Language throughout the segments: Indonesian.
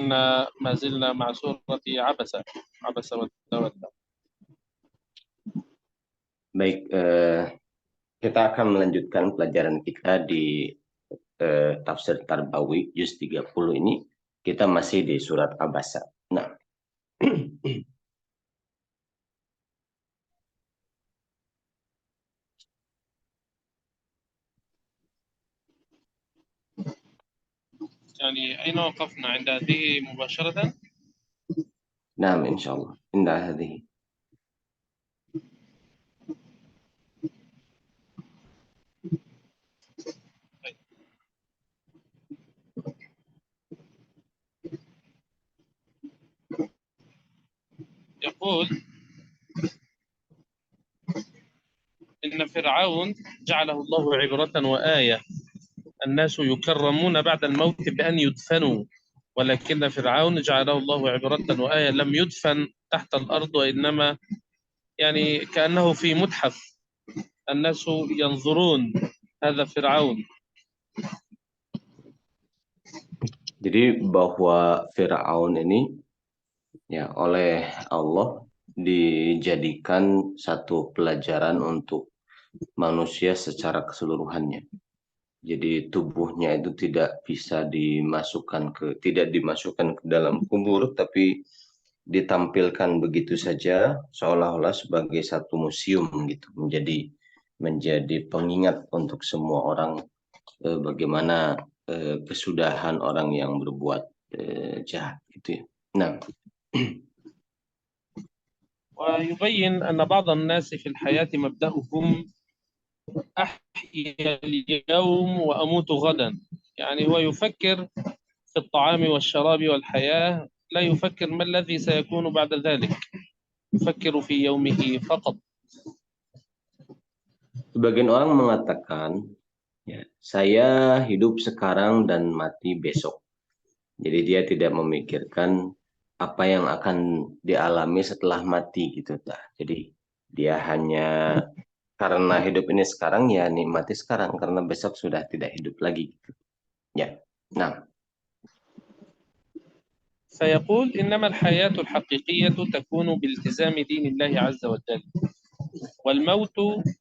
ما زلنا مع سورة عبس وتولى. Baik, kita akan melanjutkan pelajaran kita di Tafsir Tarbawi juz 30 ini. Kita masih di surat Abasa. Nah, يعني أين وقفنا عند هذه مباشرة؟ نعم إن شاء الله عند هذه. يقول إن فرعون جعله الله عبرة وآية. الناس يكرمون بعد الموت بأن يدفنوا، ولكن فرعون جعله الله عبرة وآية، لم يدفن تحت الأرض وإنما يعني كأنه في متحف، الناس ينظرون هذا فرعون. Jadi bahwa Fir'aun ini ya oleh Allah dijadikan satu pelajaran untuk manusia secara keseluruhannya. Jadi tubuhnya itu tidak dimasukkan ke dalam kubur, tapi ditampilkan begitu saja seolah-olah sebagai satu museum gitu, menjadi pengingat untuk semua orang bagaimana kesudahan orang yang berbuat jahat gitu ya. Nah, ويبين أن بعض الناس في الحياة مبدأهم أحيا اليوم وأموت غدا، يعني هو يفكر في الطعام والشراب والحياة، لا يفكر ما الذي سيكون بعد ذلك، يفكر في يومه فقط. sebagian orang mengatakan ya, saya hidup sekarang dan mati besok. Jadi dia tidak memikirkan apa yang akan dialami setelah mati gitu. Nah, jadi dia hanya karena hidup ini sekarang ya nikmati sekarang, karena besok sudah tidak hidup lagi gitu. Ya. Nah, فيقول إنما الحياة الحقيقية تكون بالتزام دين الله عز وجل، والموت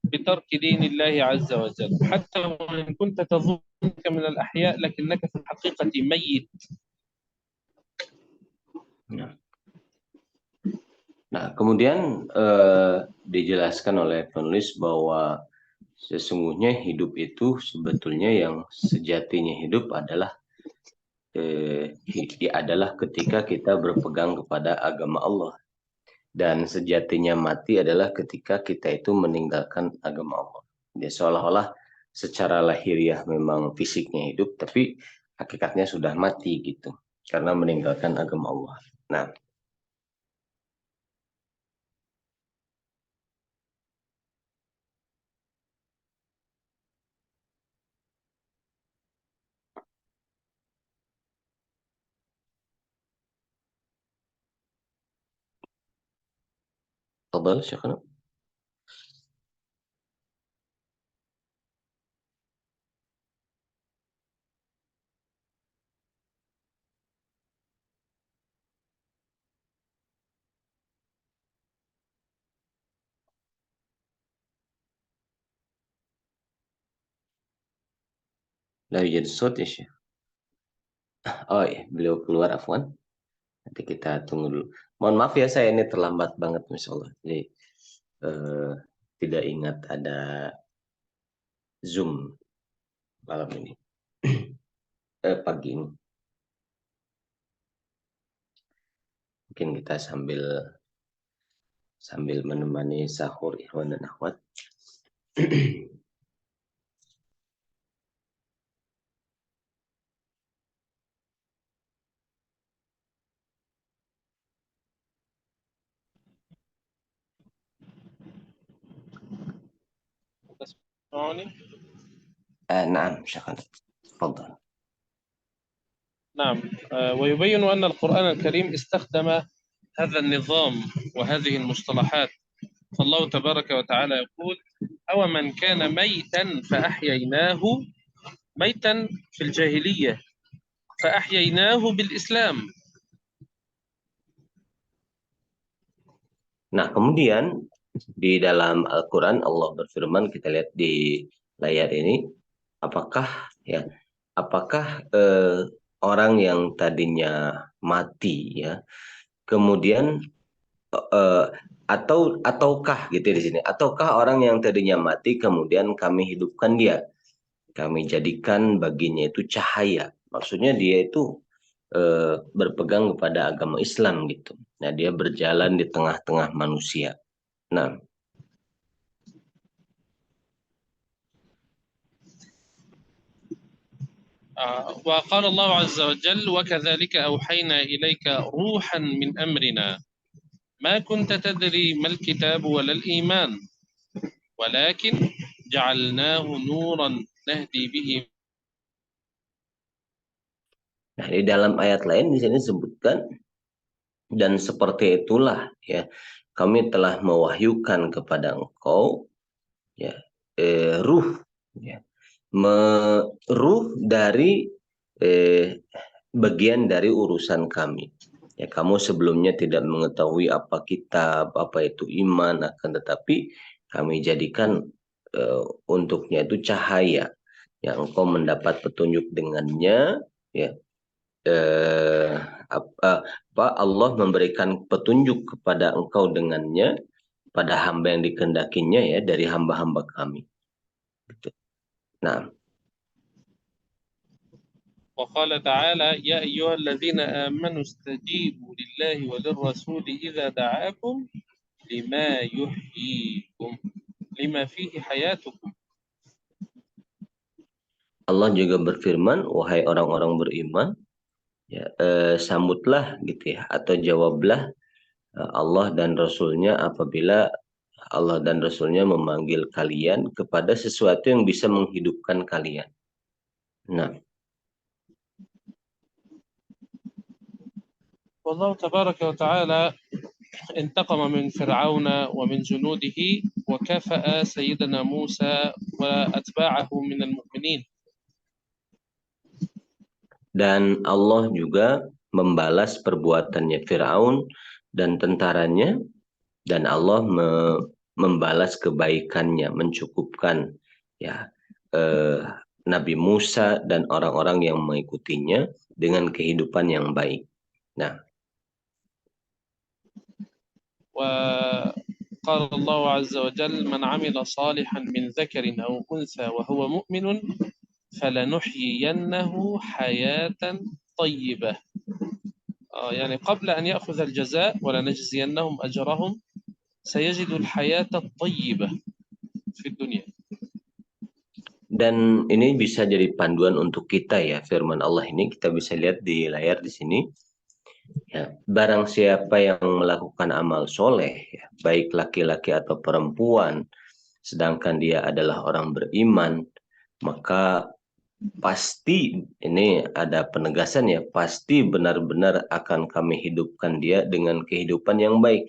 بترك دين الله عز وجل، حتى وإن كنت تظن أنك من الأحياء لكنك في الحقيقة ميت. nah kemudian dijelaskan oleh penulis bahwa sesungguhnya hidup itu sebetulnya yang sejatinya hidup adalah ketika kita berpegang kepada agama Allah, dan sejatinya mati adalah ketika kita itu meninggalkan agama Allah. Dia seolah-olah secara lahiriah memang fisiknya hidup, tapi hakikatnya sudah mati gitu karena meninggalkan agama Allah. Nah, تفضل شيخنا. لا يوجد صوت يا شيخ. Oh iya, beliau keluar, afwan. Nanti kita tunggu dulu. Mohon maaf ya, saya ini terlambat banget, Masya Allah. Jadi tidak ingat ada Zoom malam ini, pagi ini. Mungkin kita sambil menemani sahur ikhwan dan akhwat. تسمعني؟ نعم شكرا، تفضل. نعم. ويبين أن القرآن الكريم استخدم هذا النظام وهذه المصطلحات. فالله تبارك وتعالى يقول: أو من كان ميتا فأحييناه، ميتا في الجاهلية فأحييناه بالإسلام، Nah, kemudian di dalam Al-Quran Allah berfirman, kita lihat di layar ini, apakah ya, apakah orang yang tadinya mati ya, kemudian eh, ataukah gitu di sini, ataukah orang yang tadinya mati kemudian kami hidupkan dia, kami jadikan baginya itu cahaya. Maksudnya dia itu berpegang kepada agama Islam gitu. Nah, dia berjalan di tengah-tengah manusia. Nah, وقال الله عز وجل وكذلك أوحينا إليك روحا من أمرنا ما كنت تدري ما الكتاب ولا الإيمان ولكن جعلناه نورا نهدي به. nah, di dalam ayat lain di sini disebutkan, dan seperti itulah ya kami telah mewahyukan kepada engkau ya ruh ya, ruh dari bagian dari urusan kami. Ya, kamu sebelumnya tidak mengetahui apa kitab, apa itu iman, akan tetapi kami jadikan untuknya itu cahaya yang engkau mendapat petunjuk dengannya. Ya, Allah memberikan petunjuk kepada engkau dengannya pada hamba yang dikehendakinya ya dari hamba-hamba kami. Nah, وقال تعالى يا أيها الذين آمنوا استجيبوا لله وللرسول إذا دعاكم لما يحييكم لما فيه حياتكم. Allah juga berfirman, wahai orang-orang beriman, ya, sambutlah gitu ya, atau jawablah Allah dan Rasulnya apabila Allah dan Rasulnya memanggil kalian kepada sesuatu yang bisa menghidupkan kalian. Nah, والله تبارك وتعالى انتقم من فرعون ومن جنوده وكافأ سيدنا موسى وأتباعه من المؤمنين. dan Allah juga membalas perbuatannya Firaun dan tentaranya, dan Allah membalas kebaikannya, mencukupkan ya Nabi Musa dan orang-orang yang mengikutinya dengan kehidupan yang baik. Nah, وقال الله عز وجل من عمل صالحا من ذكر أو أنثى وهو مؤمن فلنحيينه حياة طيبة. يعني قبل أن يأخذ الجزاء ولنجزينهم أجرهم سيجد الحياة الطيبة في الدنيا. dan ini bisa jadi panduan untuk kita ya, firman Allah ini kita bisa lihat di layar di sini. Ya, barang siapa yang melakukan amal soleh, ya, baik laki-laki atau perempuan, sedangkan dia adalah orang beriman, maka pasti, ini ada penegasan ya, pasti benar-benar akan kami hidupkan dia dengan kehidupan yang baik.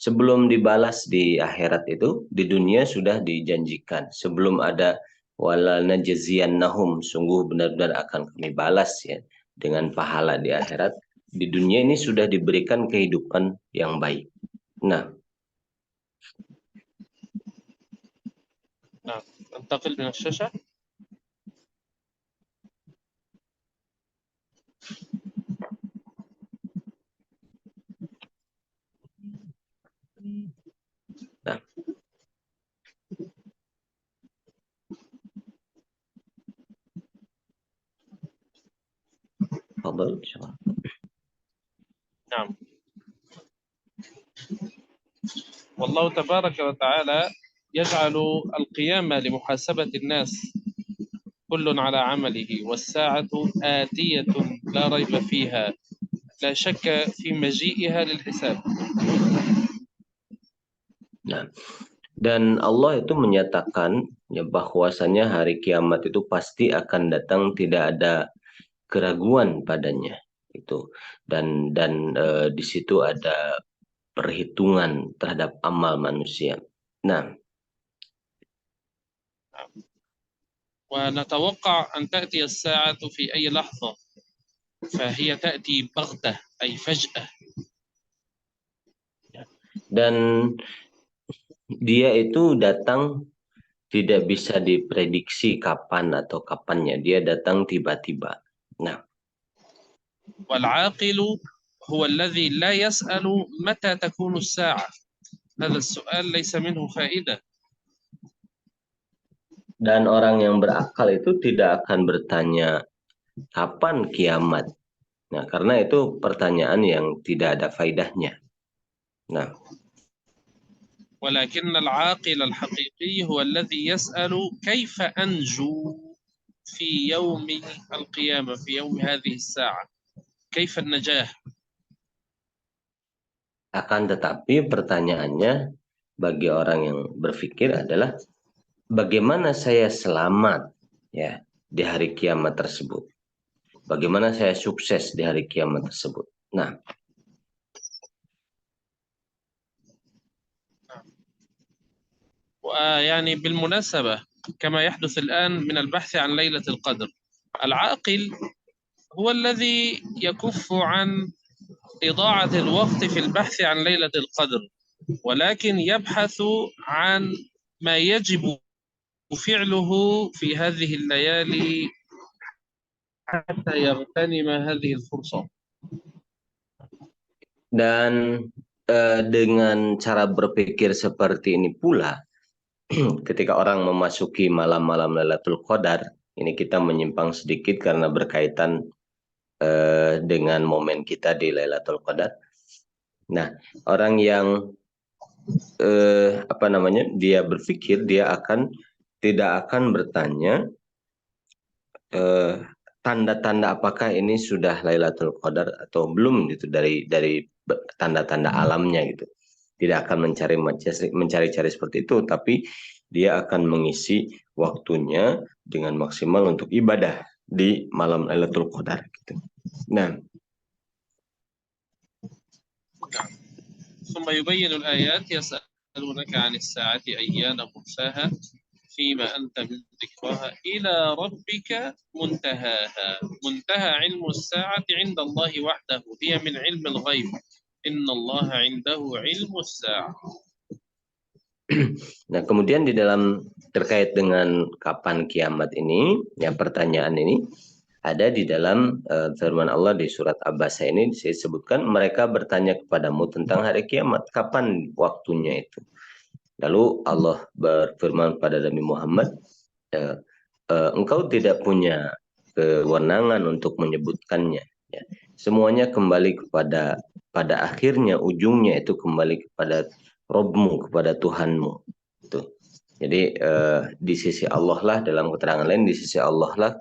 Sebelum dibalas di akhirat itu, di dunia sudah dijanjikan. Sebelum ada wala najziyannahum, sungguh benar-benar akan kami balas ya dengan pahala di akhirat. Di dunia ini sudah diberikan kehidupan yang baik. Nah, نعم انتقل من الشاشة. nah, fadhal, insyaallah. نعم والله تبارك وتعالى يجعل القيامة لمحاسبة الناس كل على عمله والساعة آتية لا ريب فيها لا شك في مجيئها للحساب. Nah, dan Allah itu menyatakan ya bahwasanya hari kiamat itu pasti akan datang, tidak ada keraguan padanya itu, dan di situ ada perhitungan terhadap amal manusia. Nah, ونتوقع أن تأتي الساعة في أي لحظة فهي تأتي بغتة أي فجأة. Dan dia itu datang tidak bisa diprediksi kapan atau kapannya. Dia datang tiba-tiba. Nah, والعاقل هو الذي لا يسأل متى تكون الساعة. هذا السؤال ليس منه فائدة. dan orang yang berakal itu tidak akan bertanya kapan kiamat. Nah, karena itu pertanyaan yang tidak ada faedahnya. Nah, ولكن العاقل الحقيقي هو الذي يسأل كيف أنجو في يوم القيامة، في يوم هذه الساعة، كيف النجاة. akan tetapi pertanyaannya bagi orang yang berpikir adalah bagaimana saya selamat ya di hari kiamat tersebut? Bagaimana saya sukses di hari kiamat tersebut? Nah, يعني بالمناسبة كما يحدث الآن من البحث عن ليلة القدر، العاقل هو الذي يكف عن إضاعة الوقت في البحث عن ليلة القدر، ولكن يبحث عن ما يجب فعله في هذه الليالي حتى يغتنم هذه الفرصة. dan dengan cara berpikir seperti ini pula, ketika orang memasuki malam-malam Lailatul Qadar, ini kita menyimpang sedikit karena berkaitan dengan momen kita di Lailatul Qadar. Nah, orang yang dia berpikir dia tidak akan bertanya tanda-tanda apakah ini sudah Lailatul Qadar atau belum gitu dari tanda-tanda alamnya gitu. Tidak akan mencari-cari seperti itu, tapi dia akan mengisi waktunya dengan maksimal untuk ibadah di malam Lailatul Qadar gitu. Nah, ثم يبين الآيات يسألونك عن الساعة أيان مرساها فيما أنت من ذكرها إلى ربك منتهاها. منتهى علم الساعة عند الله وحده، هي من علم الغيب، إن الله عنده علم الساعة. nah kemudian di dalam terkait dengan kapan kiamat ini, ya pertanyaan ini ada di dalam firman Allah di surat Abbasah ini disebutkan mereka bertanya kepadamu tentang hari kiamat, kapan waktunya itu. Lalu Allah berfirman pada Nabi Muhammad, engkau tidak punya kewenangan untuk menyebutkannya. Ya. Semuanya kembali pada akhirnya, ujungnya itu kembali kepada Robmu, kepada Tuhanmu. Itu. Jadi di sisi Allah lah, dalam keterangan lain di sisi Allah lah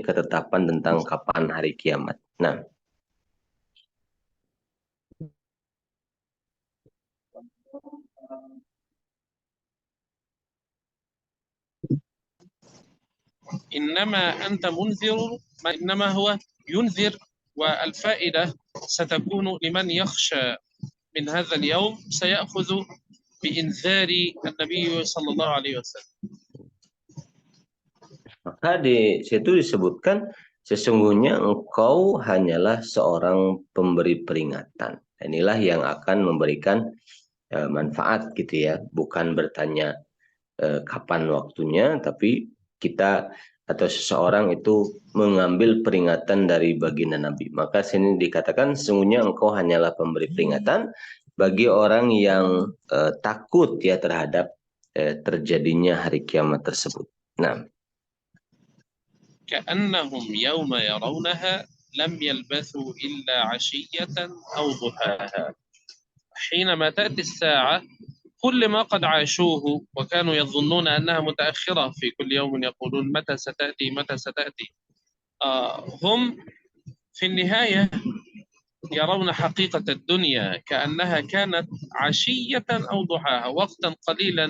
ketetapan tentang kapan hari kiamat. Nah, إنما أنت منذر، إنما هو ينذر، والفائدة ستكون لمن يخشى من هذا اليوم سيأخذ بإنذار النبي صلى الله عليه وسلم. maka di situ disebutkan sesungguhnya engkau hanyalah seorang pemberi peringatan. Inilah yang akan memberikan manfaat gitu ya, bukan bertanya kapan waktunya, tapi kita atau seseorang itu mengambil peringatan dari baginda Nabi. Maka sini dikatakan sesungguhnya engkau hanyalah pemberi peringatan bagi orang yang takut ya terhadap terjadinya hari kiamat tersebut. Nah, كأنهم يوم يرونها لم يلبثوا إلا عشية أو ضحاها. حينما تأتي الساعة كل ما قد عاشوه وكانوا يظنون أنها متأخرة، في كل يوم يقولون متى ستأتي متى ستأتي، هم في النهاية يرون حقيقة الدنيا كأنها كانت عشية أو ضحاها، وقتا قليلا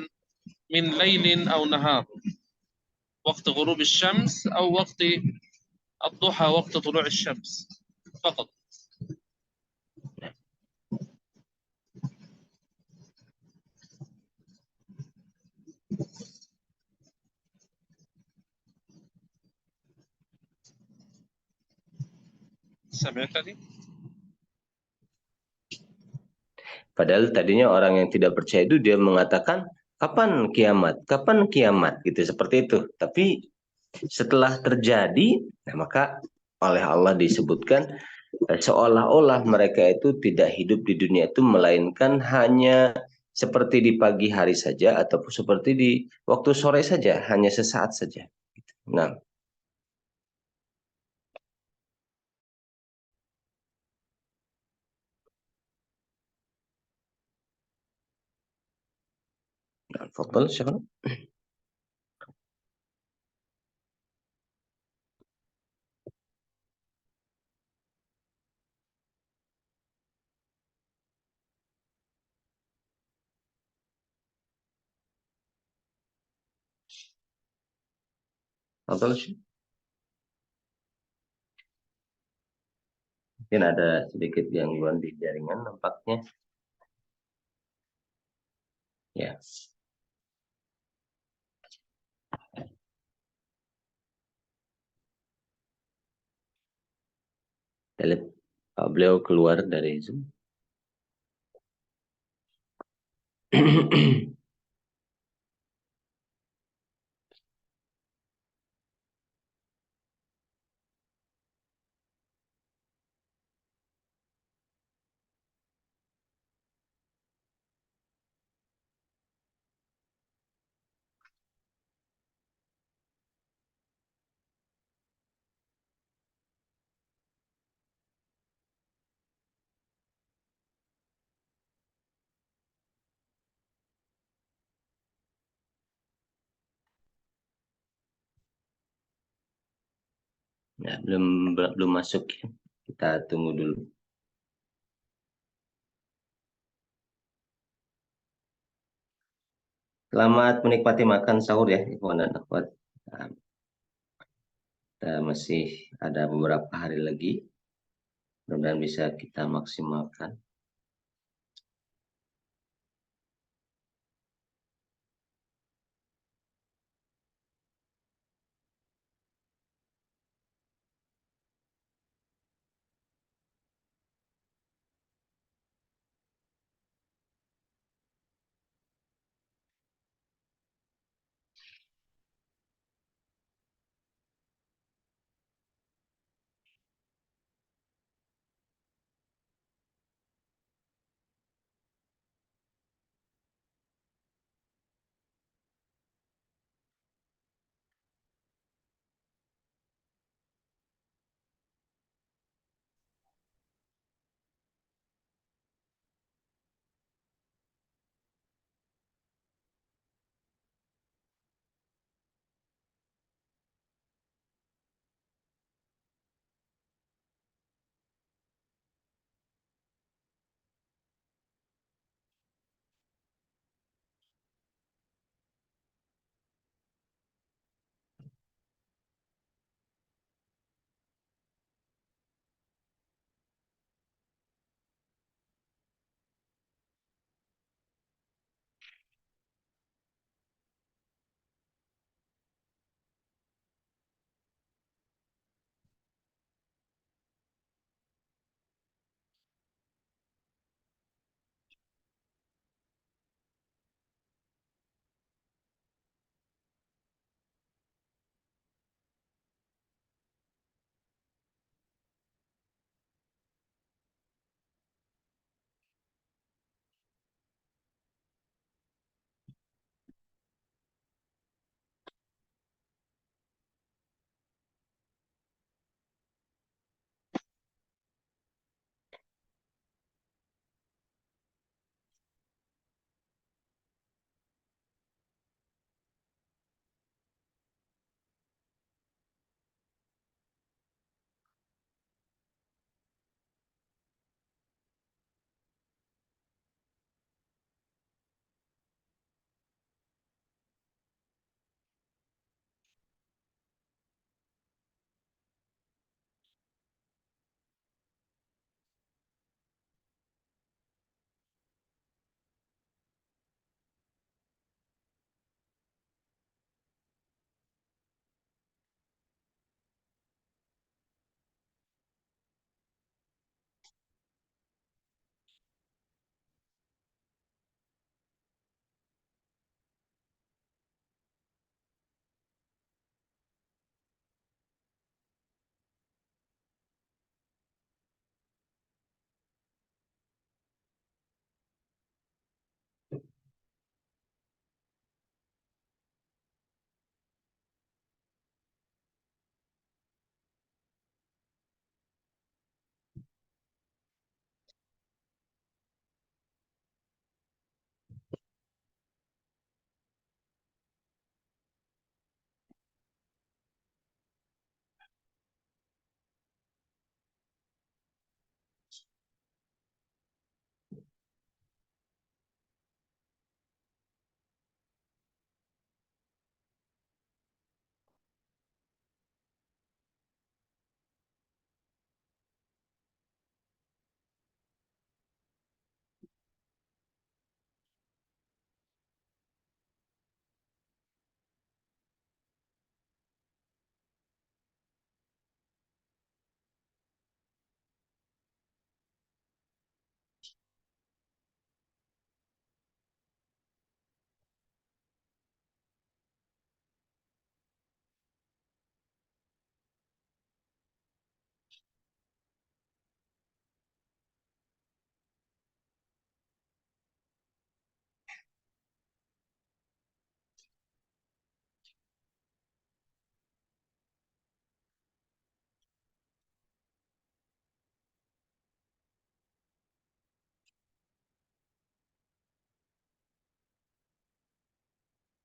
من ليل أو نهار، وقت غروب الشمس أو وقت الضحى، وقت طلوع الشمس فقط. سمعتني؟ Padahal tadinya orang yang tidak percaya itu dia mengatakan kapan kiamat, kapan kiamat gitu seperti itu. Tapi setelah terjadi, nah maka oleh Allah disebutkan seolah-olah mereka itu tidak hidup di dunia itu melainkan hanya seperti di pagi hari saja ataupun seperti di waktu sore saja, hanya sesaat saja. Nah, Fadl siapa? Fadl, mungkin ada sedikit gangguan di jaringan nampaknya. Ya, kita lihat beliau keluar dari Zoom. Ya, belum belum masuk ya. Kita tunggu dulu. Selamat menikmati makan sahur ya, Ikhwan dan Akhwat. Nah, kita masih ada beberapa hari lagi. Mudah-mudahan bisa kita maksimalkan.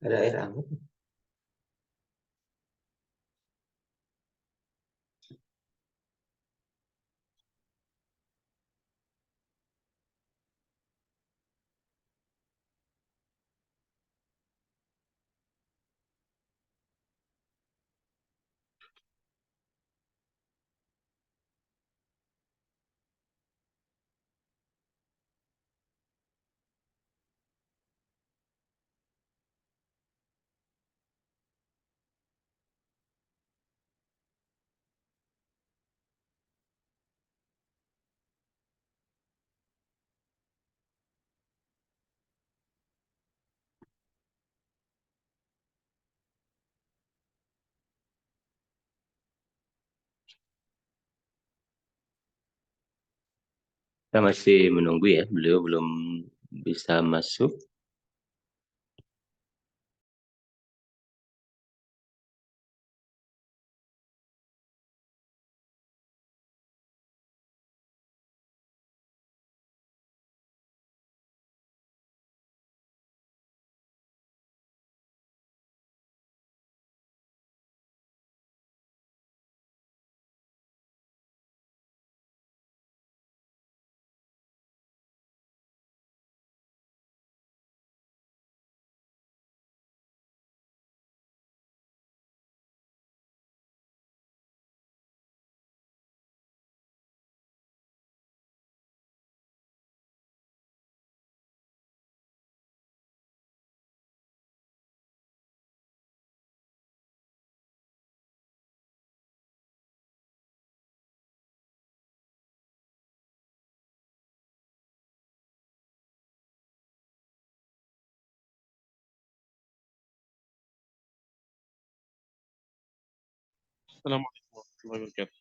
Ada air hangat. Kita masih menunggu ya, beliau belum bisa masuk. السلام عليكم ورحمة الله وبركاته.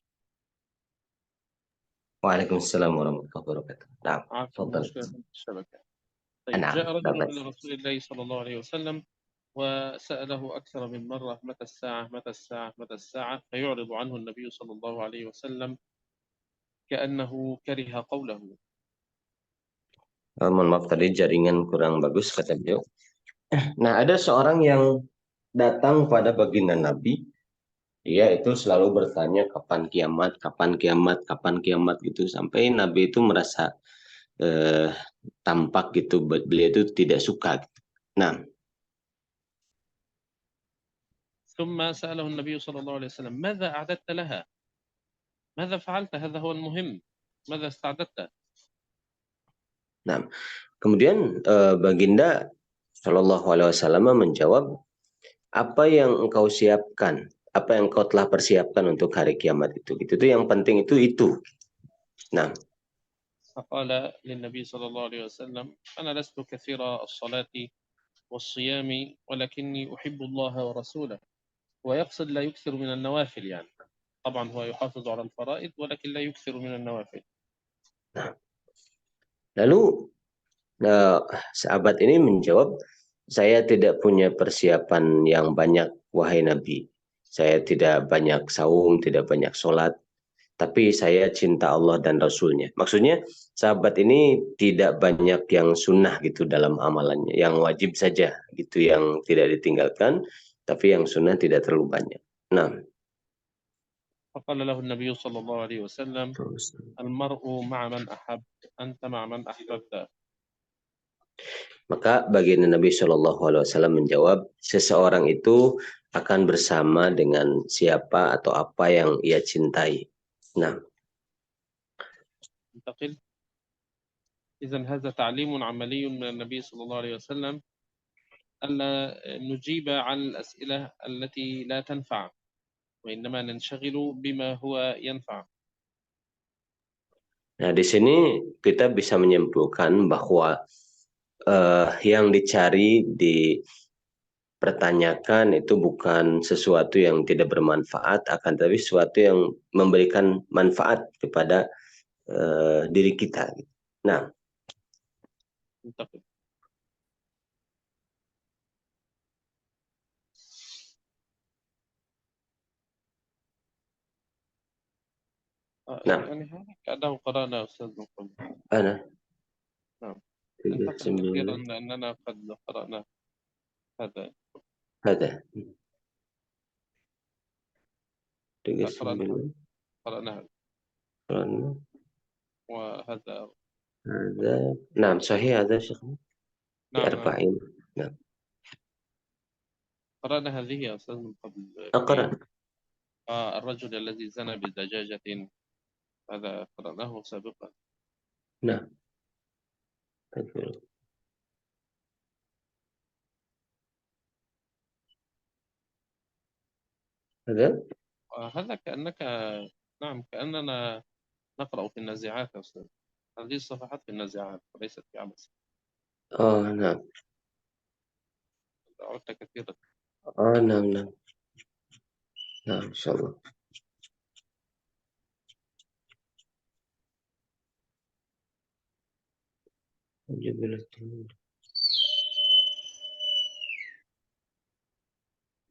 Waalaikumsalam warahmatullahi wabarakatuh. Nah, عفوا تفضل. مشكلة في الشبكة. طيب، نعم، جاء لا رجل بأس. إلى رسول الله صلى الله عليه وسلم وسأله أكثر من مرة: متى الساعة متى الساعة متى الساعة؟ فيعرض عنه النبي صلى الله عليه وسلم كأنه كره قوله. Mohon maaf tadi jaringan kurang bagus kata beliau. Nah, ada seorang yang datang pada baginda Nabi. Dia itu selalu bertanya kapan kiamat, kapan kiamat, kapan kiamat gitu. Sampai Nabi itu merasa eh, tampak gitu, beliau itu tidak suka gitu. Nah, ثم سأله النبي صلى الله عليه وسلم: ماذا أعددت لها؟ ماذا فعلت؟ هذا هو المهم. ماذا استعددت؟ nah, kemudian baginda Shallallahu Alaihi Wasallam menjawab, apa yang engkau siapkan, apa yang engkau telah persiapkan untuk hari kiamat itu. Itu tuh yang penting itu. Nah, فقال للنبي صلى الله عليه وسلم: أنا لست كثير الصلاة والصيام ولكني أحب الله ورسوله. ويقصد لا يكثر من النوافل يعني. طبعا هو يحافظ على الفرائض ولكن لا يكثر من النوافل. lalu sahabat ini menjawab, saya tidak punya persiapan yang banyak, wahai Nabi. Saya tidak banyak saum, tidak banyak sholat, tapi saya cinta Allah dan Rasulnya. Maksudnya sahabat ini tidak banyak yang sunnah gitu dalam amalannya, yang wajib saja gitu yang tidak ditinggalkan, tapi yang sunnah tidak terlalu banyak. Nah, فقال له النبي صلى الله عليه وسلم: المرء مع من أحب، أنت مع من أحببت. maka baginda Nabi Shallallahu Alaihi Wasallam menjawab, seseorang itu akan bersama dengan siapa atau apa yang ia cintai. Nah, انتقل. إذا هذا تعليم عملي من النبي صلى الله عليه وسلم ألا نجيب عن الأسئلة التي لا تنفع، وإنما ننشغل بما هو ينفع. nah di sini kita bisa menyimpulkan bahwa yang dicari dipertanyakan itu bukan sesuatu yang tidak bermanfaat, akan tetapi sesuatu yang memberikan manfaat kepada diri kita. Nah, انتقل. nah, يعني هذا كأنه قرأنا أستاذ من قبل. ana نعم. انتقل 39. أخيرا لأننا قد قرأنا. هذا هذا قرأنا 39 قرأنا قرآن. وهذا هذا نعم صحيح هذا شيخ في نعم نعم 40. نعم قرأنا هذه يا أستاذ من قبل في أقرأ. الرجل الذي زنى بدجاجة، هذا قرأناه سابقا. نعم هذا هذا كأنك، نعم كأننا نقرأ في النازعات يا أستاذ. هذه الصفحات في النازعات وليست في عبس. نعم عدت كثيرا. نعم نعم نعم إن شاء الله.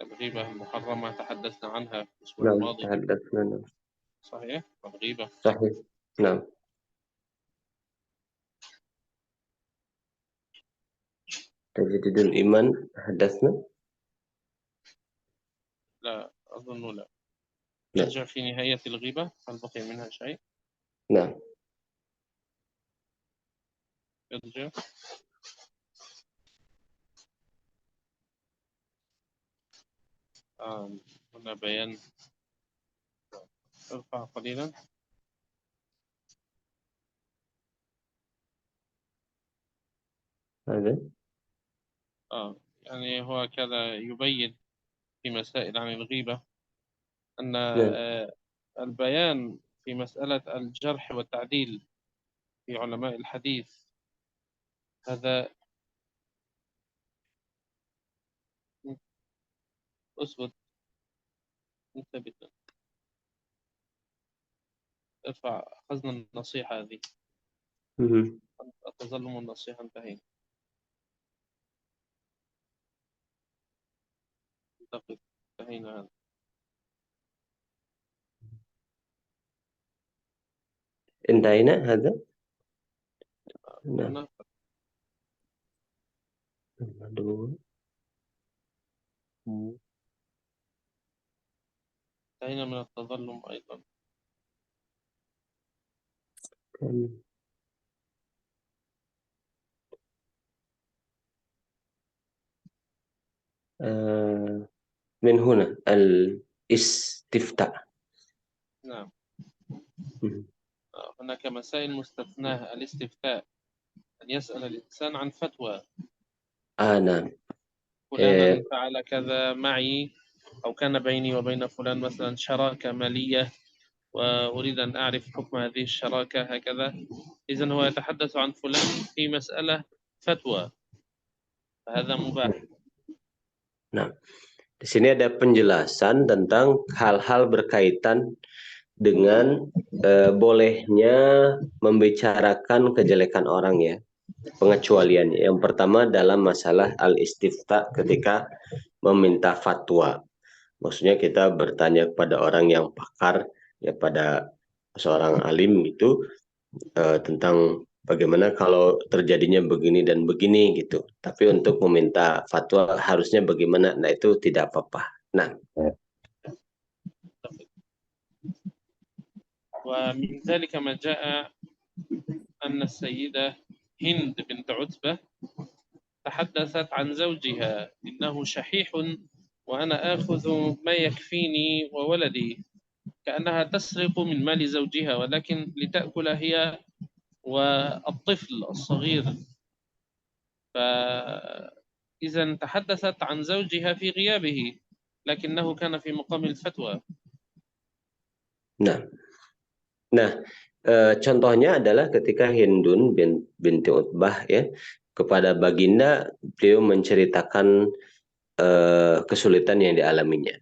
الغيبة المحرمة تحدثنا عنها في الأسبوع نعم الماضي. تحدثنا. نعم صحيح، الغيبة. صحيح. نعم تجديد الإيمان حدثنا. لا أظن، لا. نعم ارجع في نهاية الغيبة، هل بقي منها شيء؟ نعم ارجع. هنا بيان. ارفع قليلا. هذا يعني هو كذا يبين في مسائل عن الغيبة أن نعم البيان في مسألة الجرح والتعديل في علماء الحديث، هذا أثبت مثبتا. ارفع خزن النصيحة هذه. مهم. التظلم والنصيحة انتهينا. أعتقد انتهينا هذا. انتهينا هذا. نعم هنا دua انتهينا من التظلم أيضا. kan من هنا الاستفتاء. نعم. مهم. هناك مسائل مستثناة. الاستفتاء، أن يسأل الإنسان عن فتوى. نعم فلانا فعل كذا معي، أو كان بيني وبين فلان مثلا شراكة مالية، وأريد أن أعرف حكم هذه الشراكة هكذا. إذن هو يتحدث عن فلان في مسألة فتوى، فهذا مباح. Nah, di sini ada penjelasan tentang hal-hal berkaitan dengan bolehnya membicarakan kejelekan orang ya, pengecualiannya. Yang pertama dalam masalah al-istifta ketika meminta fatwa. Maksudnya kita bertanya kepada orang yang pakar ya, pada seorang alim gitu, tentang bagaimana kalau terjadinya begini dan begini gitu. Tapi untuk meminta fatwa harusnya bagaimana, nah itu tidak apa-apa. Nah, ومن ذلك ما جاء أن السيدة هند بنت عتبة تحدثت عن زوجها إنه شحيح وأنا آخذ ما يكفيني وولدي، كأنها تسرق من مال زوجها ولكن لتأكل هي والطفل الصغير. فإذا تحدثت عن زوجها في غيابه لكنه كان في مقام الفتوى. nah, nah, contohnya adalah ketika Hindun binti Utbah ya kepada Baginda, beliau menceritakan kesulitan yang dialaminya.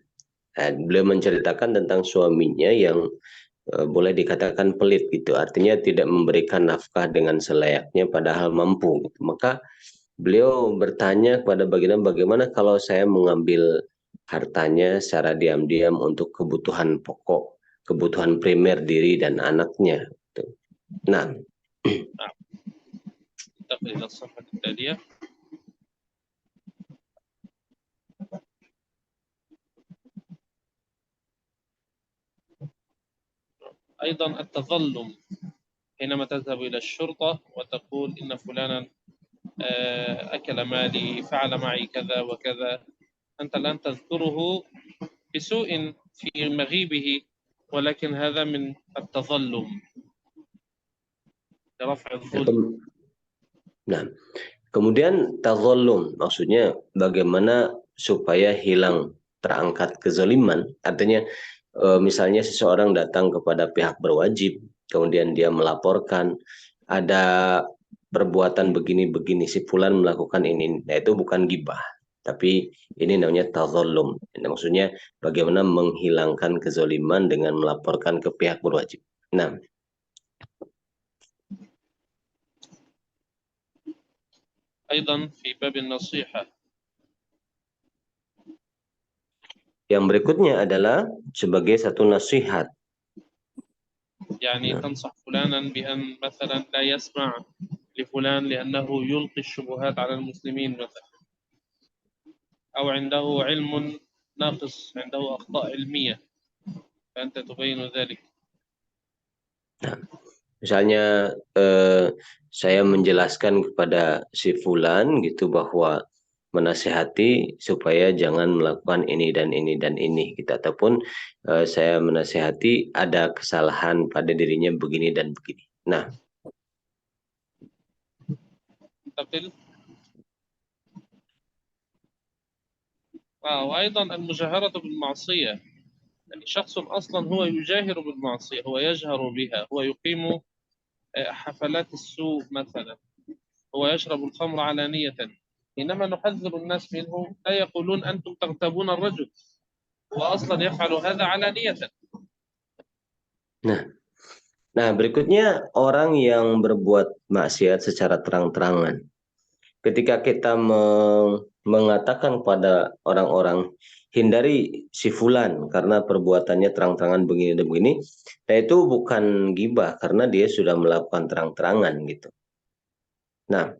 Beliau menceritakan tentang suaminya yang boleh dikatakan pelit gitu, artinya tidak memberikan nafkah dengan selayaknya padahal mampu gitu. Maka beliau bertanya kepada Baginda, bagaimana kalau saya mengambil hartanya secara diam-diam untuk kebutuhan pokok, kebutuhan primer diri dan anaknya gitu. Nah, انتقل إلى الصفحة التالية. أيضا التظلم، حينما تذهب إلى الشرطة وتقول إن فلانا أكل مالي، فعل معي كذا وكذا، أنت الآن تذكره بسوء في مغيبه، ولكن هذا من التظلم لرفع الظلم. Nah, kemudian tazallum maksudnya bagaimana supaya hilang terangkat kezaliman. Artinya misalnya seseorang datang kepada pihak berwajib, kemudian dia melaporkan ada perbuatan begini-begini, si fulan melakukan ini. Nah, itu bukan gibah, tapi ini namanya tazallum. Maksudnya bagaimana menghilangkan kezaliman dengan melaporkan ke pihak berwajib. Nah, أيضا في باب النصيحة. yang berikutnya adalah sebagai satu nasihat. يعني تنصح فلانا بأن مثلا لا يسمع لفلان لأنه يلقي الشبهات على المسلمين مثلا، أو عنده علم ناقص، عنده أخطاء علمية، فأنت تبين ذلك. Nah, misalnya saya menjelaskan kepada si fulan gitu bahwa menasehati supaya jangan melakukan ini dan ini dan ini gitu, ataupun saya menasehati ada kesalahan pada dirinya begini dan begini. Nah, تقل. وأيضا المجاهرة بالمعصية، يعني شخص أصلا هو يجاهر بالمعصية، هو يجهر بها، هو يقيم حفلات السوء مثلا، هو يشرب الخمر علانية، حينما نحذر الناس منه لا يقولون أنتم تغتابون الرجل، هو أصلا يفعل هذا علانية. nah, nah berikutnya orang yang berbuat maksiat secara terang-terangan. Ketika kita mengatakan kepada orang-orang hindari si fulan karena perbuatannya terang-terangan begini dan begini, nah itu bukan gibah karena dia sudah melakukan terang-terangan gitu. Nah,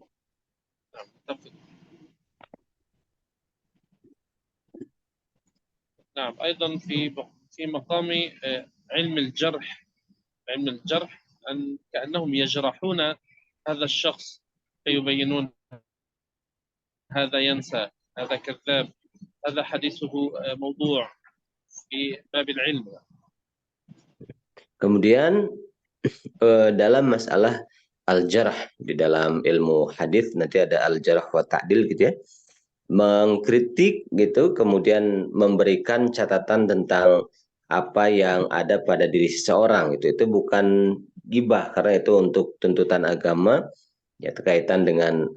نعم، أيضا في مقام علم الجرح، علم الجرح أن كأنهم يجرحون هذا الشخص فيبينون هذا ينسى، هذا كذاب، هذا حديثه موضوع، في باب العلم. kemudian dalam masalah al-jarh di dalam ilmu hadis nanti ada al-jarh wa ta'dil gitu ya. Mengkritik gitu, kemudian memberikan catatan tentang apa yang ada pada diri seseorang itu bukan gibah karena itu untuk tuntutan agama ya, terkaitan dengan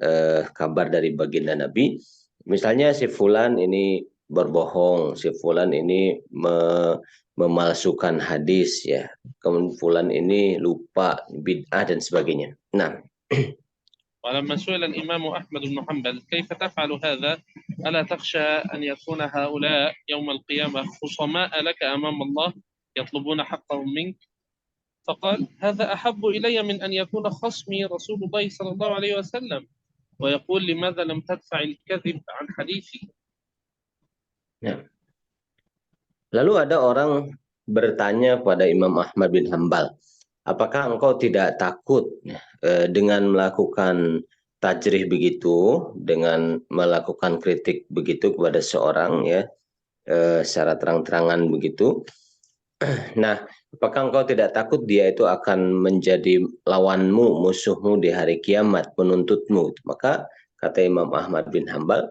kabar dari baginda Nabi. Misalnya si fulan ini berbohong, si fulan ini memalsukan hadis ya, kemudian fulan ini lupa bid'ah dan sebagainya. Nah, ولما سئل الإمام أحمد بن حنبل كيف تفعل هذا ألا تخشى أن يكون هؤلاء يوم القيامة خصماء لك أمام الله يطلبون حقهم منك؟ فقال هذا أحب إلي من أن يكون خصمي رسول الله صلى الله عليه وسلم ويقول لماذا لم تدفع الكذب عن حديثي. ya. Lalu ada orang bertanya pada Imam Ahmad bin Hambal, apakah engkau tidak takut dengan melakukan tajrih begitu, dengan melakukan kritik begitu kepada seorang ya, secara terang-terangan begitu? Nah, apakah engkau tidak takut dia itu akan menjadi lawanmu, musuhmu di hari kiamat, menuntutmu? Maka kata Imam Ahmad bin Hambal,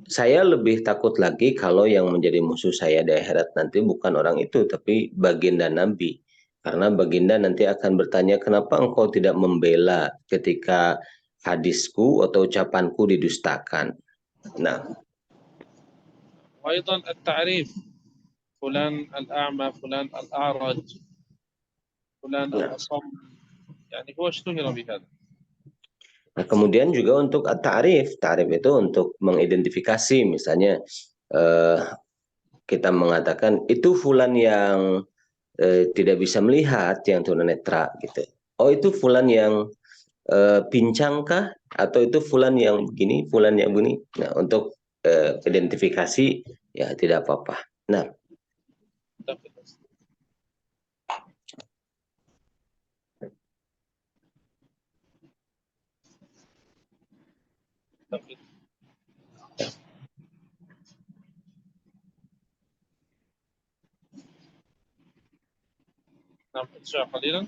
saya lebih takut lagi kalau yang menjadi musuh saya di akhirat nanti bukan orang itu, tapi baginda Nabi. Karena baginda nanti akan bertanya, kenapa engkau tidak membela ketika hadisku atau ucapanku didustakan? Nah, وأيضا التعريف، فلان الأعمى، فلان الأعرج، فلان nah, الأصم، يعني هو اشتهر بهذا. nah kemudian juga untuk ta'rif, ta'rif itu untuk mengidentifikasi, misalnya eh, kita mengatakan itu fulan yang tidak bisa melihat, yang tunanetra gitu. Oh itu fulan yang pincangkah, atau itu fulan yang begini, fulan yang begini. Nah, untuk identifikasi ya tidak apa-apa. Nah, نعم ارجع قليلا.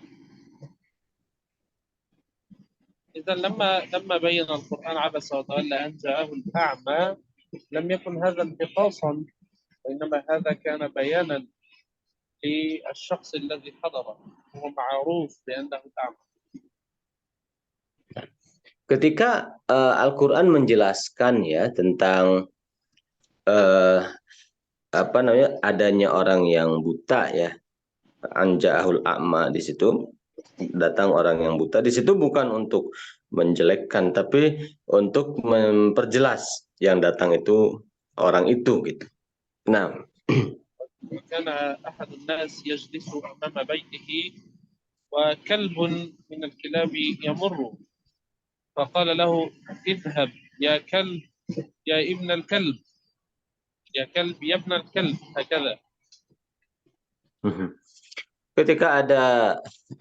إذا لما بين القرآن عبس وتولى أن جاءه الأعمى لم يكن هذا انتقاصا، وإنما هذا كان بيانا للشخص الذي حضره، وهو معروف بأنه أعمى. Ketika Al-Quran menjelaskan ya tentang apa namanya adanya orang yang buta ya, anja'ahul a'ma, di situ datang orang yang buta, di situ bukan untuk menjelekkan tapi untuk memperjelas yang datang itu orang itu gitu. Nah, وكان أحد الناس يجلس أمام بيته وكلب من الكلاب يمر، فقال له اذهب يا كلب يا ابن الكلب، يا كلب يا ابن الكلب، هكذا. ketika ada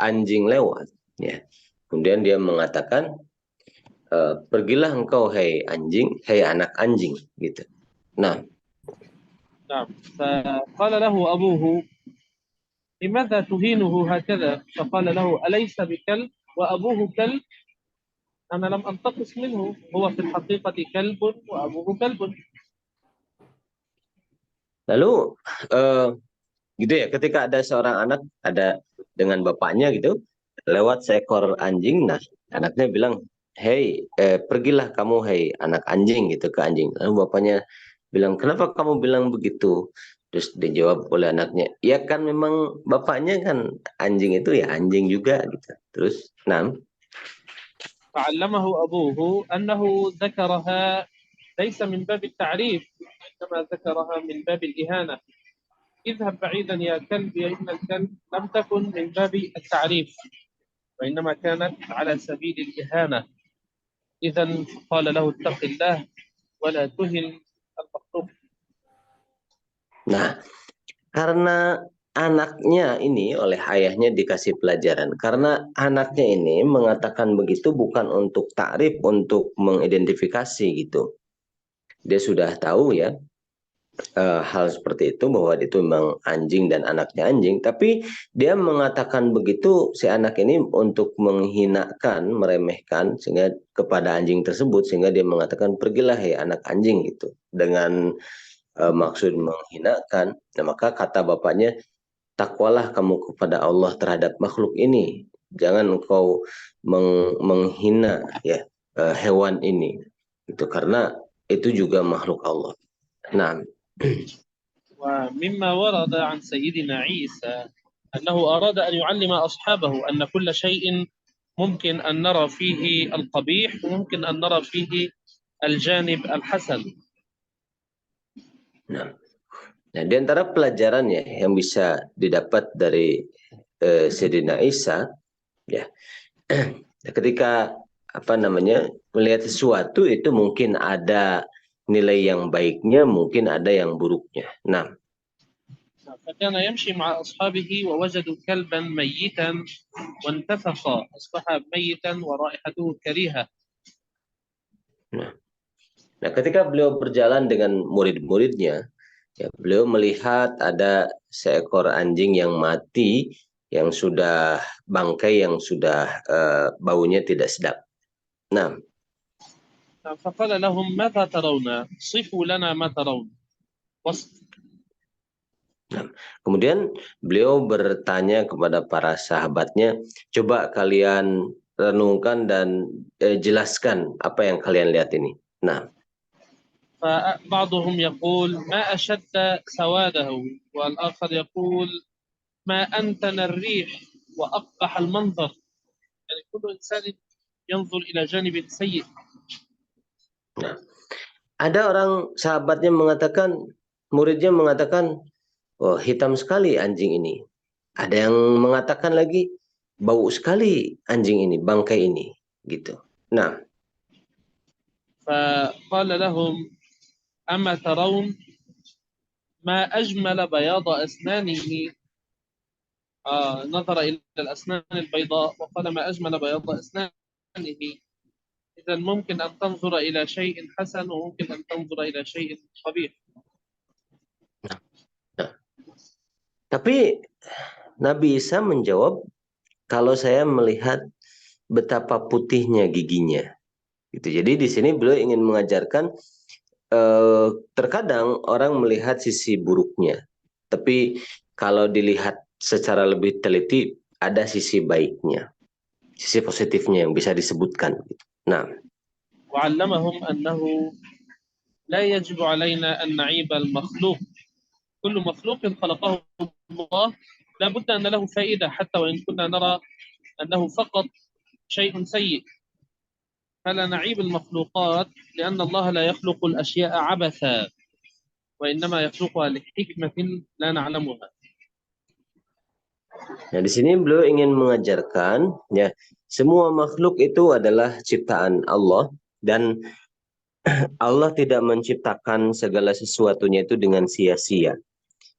anjing lewat ya, kemudian dia mengatakan pergilah engkau hai anjing, hai anak anjing gitu. Nah, نعم. فقال له أبوه لماذا تهينه هكذا؟ فقال له أليس بكلب وأبوه كلب؟ أنا لم أنتقص منه، هو في الحقيقة كلب وأبوه كلب. lalu gitu ya, ketika ada seorang anak ada dengan bapaknya gitu, lewat seekor anjing, nah anaknya bilang, hei, pergilah kamu hai anak anjing gitu ke anjing. Lalu bapaknya bilang, kenapa kamu bilang begitu? Terus dijawab oleh anaknya, ya kan memang bapaknya kan anjing itu ya anjing juga gitu. Terus, nah, فعلمه أبوه أنه ذكرها ليس من باب التعريف، إنما ذكرها من باب الإهانة. اذهب بعيدا يا كلب يا ابن الكلب لم تكن من باب التعريف، وإنما كانت على سبيل الإهانة. إذا قال له اتق الله ولا تهن المخلوق. nah, karena anaknya ini oleh ayahnya dikasih pelajaran. Karena anaknya ini mengatakan begitu bukan untuk takrif, untuk mengidentifikasi gitu. Dia sudah tahu ya hal seperti itu, bahwa itu memang anjing dan anaknya anjing. Tapi dia mengatakan begitu, si anak ini untuk menghinakan, meremehkan sehingga kepada anjing tersebut, sehingga dia mengatakan pergilah ya anak anjing gitu. Dengan maksud menghinakan. Nah, maka kata bapaknya, takwalah kamu kepada Allah terhadap makhluk ini. Jangan engkau menghina ya hewan ini. Itu karena itu juga makhluk Allah. Nah, ومما ورد عن سيدنا عيسى أنه أراد أن يعلم أصحابه أن كل شيء ممكن أن نرى فيه القبيح وممكن أن نرى فيه الجانب الحسن. nah, di antara pelajaran ya yang bisa didapat dari Sayyidina Isa ya, ketika apa namanya melihat sesuatu itu mungkin ada nilai yang baiknya, mungkin ada yang buruknya. Nah, فكان يمشي مع أصحابه ووجدوا كلبا ميتا وانتفخ أصبح ميتا ورائحته كريهة. nah, nah, ketika beliau berjalan dengan murid-muridnya, ya, beliau melihat ada seekor anjing yang mati, yang sudah bangkai, yang sudah baunya tidak sedap. Nah, فقال لهم ماذا ترون؟ صفوا لنا ما ترون. وصف. kemudian beliau bertanya kepada para sahabatnya, coba kalian renungkan dan jelaskan apa yang kalian lihat ini. Nah, فبعضهم يقول ما أشد سواده، والآخر يقول ما أنتن الريح وأقبح المنظر. يعني كل إنسان ينظر إلى جانب سيء. nah, ada orang sahabatnya mengatakan, muridnya mengatakan, oh hitam sekali anjing ini. Ada yang mengatakan lagi, bau sekali anjing ini, bangkai ini, gitu. Nah, فقال لهم أما ترون ما أجمل بياض أسنانه. نظر إلى الأسنان البيضاء وقال ما أجمل بياض أسنانه. إذا ممكن أن تنظر إلى شيء حسن وممكن أن تنظر إلى شيء قبيح. nah, tapi Nabi Isa menjawab, kalau saya melihat betapa putihnya giginya. Gitu. Jadi di sini beliau ingin mengajarkan terkadang orang melihat sisi buruknya, tapi kalau dilihat secara lebih teliti ada sisi baiknya, sisi positifnya yang bisa disebutkan. Nah, وعلمهم أنه لا يجب علينا أن نعيب المخلوق. كل مخلوق خلقه الله لا بد أن له فائدة، حتى وإن كنا نرى أنه فقط شيء سيء، فلا نعيب المخلوقات، لأن الله لا يخلق الأشياء عبثا، وإنما يخلقها لحكمة لا نعلمها. nah di sini beliau ingin mengajarkan ya, semua makhluk itu adalah ciptaan Allah dan Allah tidak menciptakan segala sesuatunya itu dengan sia-sia.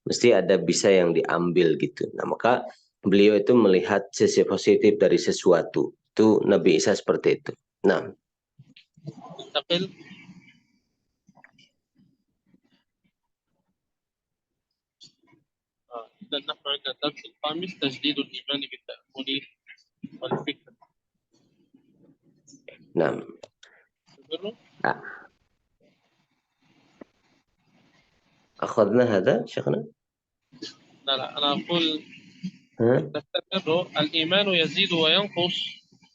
Mesti ada bisa yang diambil gitu. Nah, maka beliau itu melihat sisi positif dari sesuatu. Itu Nabi Isa seperti itu. Nah, ننتقل. إذا نحن عند الدرس الخامس تجديد الإيمان بالتأمل والفكر. nah. تمر؟ أخذنا هذا شيخنا؟ لا لا، أنا أقول ها؟ نستمر. الإيمان يزيد وينقص،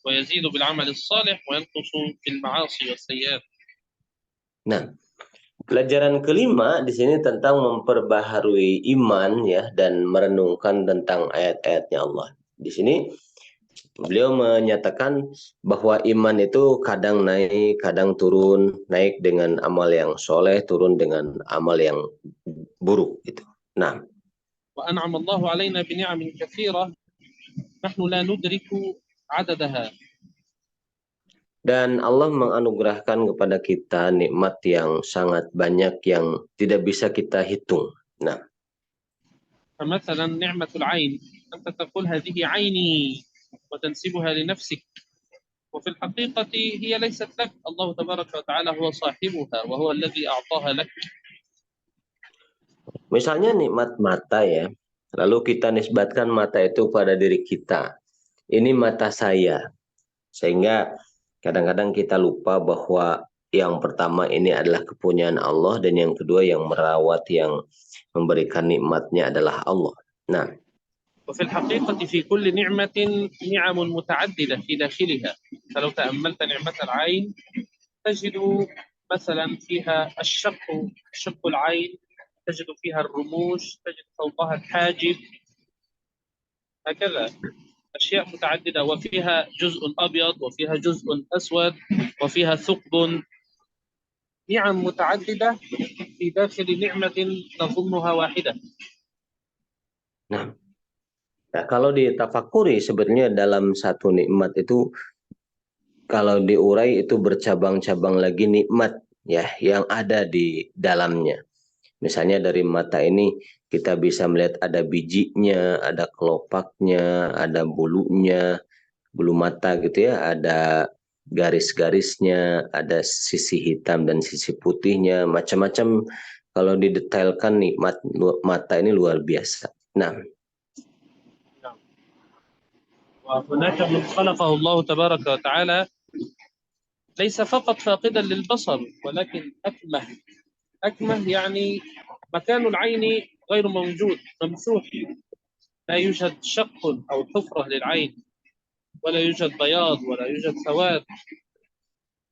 ويزيد بالعمل الصالح وينقص بالمعاصي والسيئات. Nah, pelajaran kelima di sini tentang memperbaharui iman ya dan merenungkan tentang ayat-ayatnya Allah. Di sini beliau menyatakan bahwa iman itu kadang naik, kadang turun, naik dengan amal yang soleh, turun dengan amal yang buruk gitu. Nah, وأنعم الله علينا بنعم كثيرة نحن لا ندرك عددها. dan Allah menganugerahkan kepada kita nikmat yang sangat banyak yang tidak bisa kita hitung. Nah, فمثلا نعمة العين، أنت تقول هذه عيني وتنسبها لنفسك، وفي الحقيقة هي ليست لك، الله تبارك وتعالى هو صاحبها وهو الذي أعطاها لك. misalnya nikmat mata ya, lalu kita nisbatkan mata itu pada diri kita. Ini mata saya. Sehingga kadang-kadang kita lupa bahwa yang pertama ini adalah kepunyaan Allah dan yang kedua yang merawat, yang memberikan nikmatnya adalah Allah. Nah, وفي الحقيقة في كل نعمة نعم متعددة في داخلها. فلو تأملت نعمة العين تجد مثلا فيها شق العين، تجد فيها الرموش، تجد فوقها الحاجب، هكذا أشياء متعددة، وفيها جزء أبيض وفيها جزء أسود وفيها ثقب، نعم متعددة في داخل نعمة نظنها واحدة. nah, kalau ditafakuri sebenarnya dalam satu nikmat itu kalau diurai itu bercabang-cabang lagi nikmat ya yang ada di dalamnya. Misalnya dari mata ini kita bisa melihat ada bijinya, ada kelopaknya, ada bulunya, bulu mata gitu ya, ada garis-garisnya, ada sisi hitam dan sisi putihnya, macam-macam. Kalau didetailkan nikmat mata ini luar biasa. Nah, وهناك من خلقه الله تبارك وتعالى ليس فقط فاقدا للبصر، ولكن أكمه يعني مكان العين غير موجود، ممسوح، لا يوجد شق أو حفرة للعين، ولا يوجد بياض ولا يوجد سواد.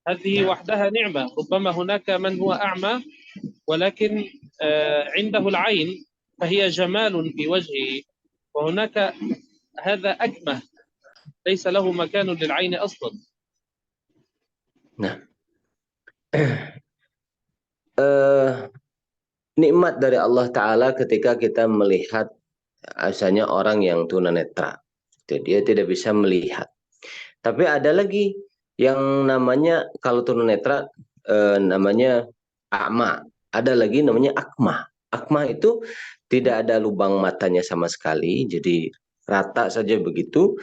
هذه وحدها نعمة. ربما هناك من هو أعمى ولكن عنده العين فهي جمال في وجهه، وهناك هذا أكمه ليس له مكان للعين أصلا. nah. Nikmat dari Allah Ta'ala ketika kita melihat asalnya orang yang tunanetra. Dia tidak bisa melihat. Tapi ada lagi yang namanya kalau tunanetra namanya a'ma. Ada lagi namanya akma. Akma itu tidak ada lubang matanya sama sekali, jadi rata saja begitu.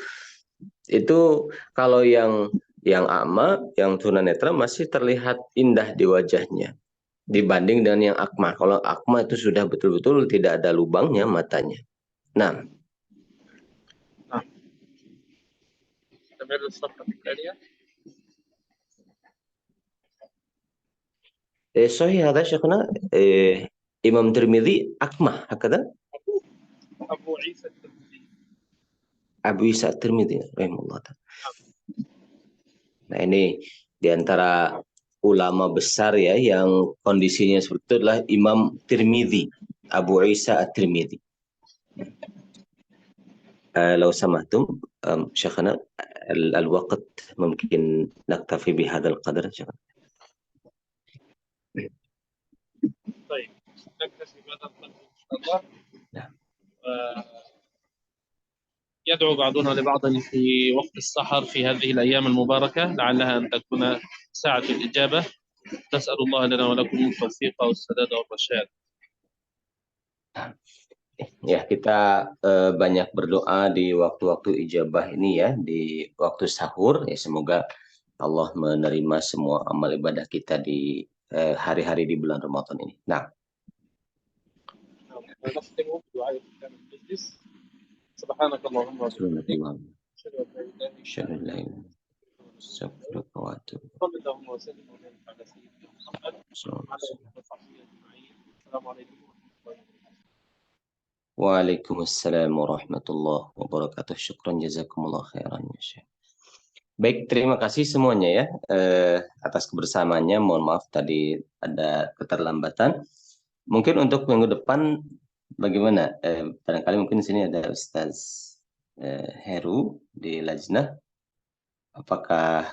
Itu kalau yang a'ma, yang tunanetra masih terlihat indah di wajahnya dibanding dengan yang akma. Kalau akma itu sudah betul-betul tidak ada lubangnya matanya. Nah, نستمر الصفحة الثانية. صحيح هذا شيخنا. إمام ترمذي أكمه هكذا. أبو عيسى الترمذي. Abu Isa Tirmidzi rahimahullah. Nah ini di antara ulama besar ya yang kondisinya seperti itu adalah Imam Tirmidzi, Abu Isa At-Tirmidzi. لو سمحتم شيخنا الوقت ممكن نكتفي بهذا القدر شيخنا. طيب نكتفي بهذا القدر إن شاء الله. نعم. يدعو بعضنا لبعض في وقت السحر في هذه الأيام المباركة لعلها أن تكون ساعة الإجابة. نسأل الله لنا ولكم التوفيق والسداد والرشاد. Ya, kita banyak berdoa di waktu-waktu ijabah ini ya, di waktu sahur ya, semoga Allah menerima semua amal ibadah kita di hari-hari di bulan Ramadan ini. Nah, ونختم بدعاء ختام المجلس. سبحانك اللهم وبحمدك أشهد أن لا إله إلا أنت أستغفرك وأتوب إليك. صلى اللهم وسلم وبارك على سيدنا محمد وعلى آله وصحبه أجمعين. السلام عليكم ورحمة الله وبركاته. Waalaikumsalam warahmatullahi wabarakatuh. Syukran jazakumullah khairan ya Syekh. Baik, terima kasih semuanya ya atas kebersamaannya. Mohon maaf tadi ada keterlambatan. Mungkin untuk minggu depan bagaimana? Barangkali mungkin di sini ada Ustaz Heru di Lajnah. Apakah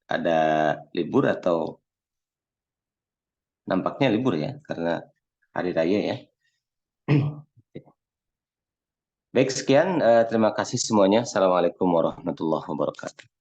ada libur atau nampaknya libur ya karena hari raya ya. Baik, sekian. Terima kasih semuanya. Assalamualaikum warahmatullahi wabarakatuh.